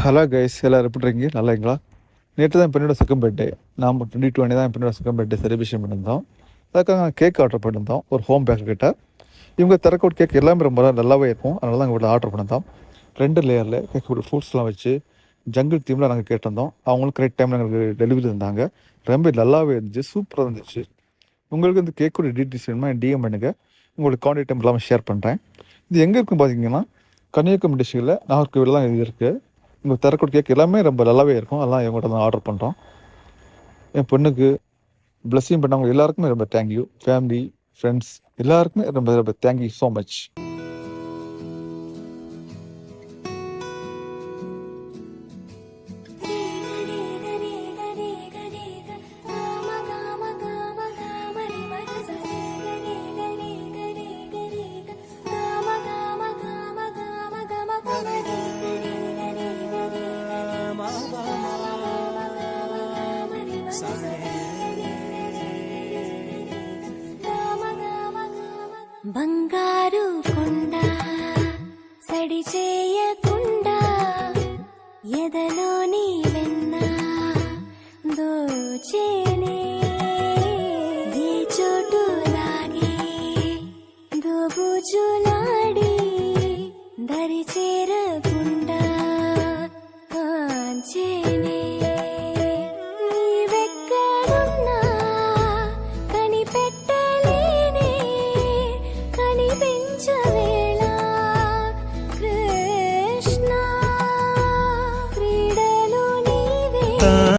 Hello guys, எல்லோரும் எப்படி இருக்கீங்க? நல்லாங்களா? நேற்று தான் என் பெண்ணோட செகண்ட் பர்த்டே. நாம் 2020 தான் என் பெண்ணோட செகண்ட் பர்த்டே செலிப்ரேஷன் பண்ணியிருந்தோம். அதுக்காக நாங்கள் கேக் ஆர்டர் பண்ணியிருந்தோம் ஒரு ஹோம் பேக்கர் கிட்ட. இவங்க திறக்கவுட் கேக் எல்லாமே ரொம்ப நல்லாவே இருக்கும். அதனால தான் எங்கள் வீட்டில் ஆர்டர் பண்ணியிருந்தோம். 2 லேயரில் கேக் ஃப்ரூட்ஸ்லாம் வச்சு ஜங்கிள் தீமில் நாங்கள் கேட்டிருந்தோம். அவங்களும் கரெக்ட் டைமில் எங்களுக்கு டெலிவரி இருந்தாங்க. ரொம்ப நல்லாவே இருந்துச்சு, சூப்பராக இருந்துச்சு. உங்களுக்கு இந்த கேக்கோட டீட்டெயில்ஸ் வேணுமா டிஎம் பண்ணுங்கள், உங்களுக்கு கான்டாக்ட் நம்பர் எல்லாமே ஷேர் பண்ணுறேன். இது எங்கே இருக்குன்னு பார்த்தீங்கன்னா கன்னியாகுமரி டிஸ்ட்ரிக்டில் நாகர்கோவில் தான் இது இருக்குது. உங்கள் தரக்கூடிய கேக் எல்லாமே ரொம்ப நல்லாவே இருக்கும். அதெல்லாம் எங்கள்கிட்ட தான் ஆர்டர் பண்ணுறோம். என் பொண்ணுக்கு பிளஸ்ஸிங் பண்ணவங்க எல்லாருக்குமே ரொம்ப தேங்க்யூ. ஃபேமிலி, ஃப்ரெண்ட்ஸ் எல்லாருக்குமே ரொம்ப ரொம்ப தேங்க்யூ ஸோ மச். Bangga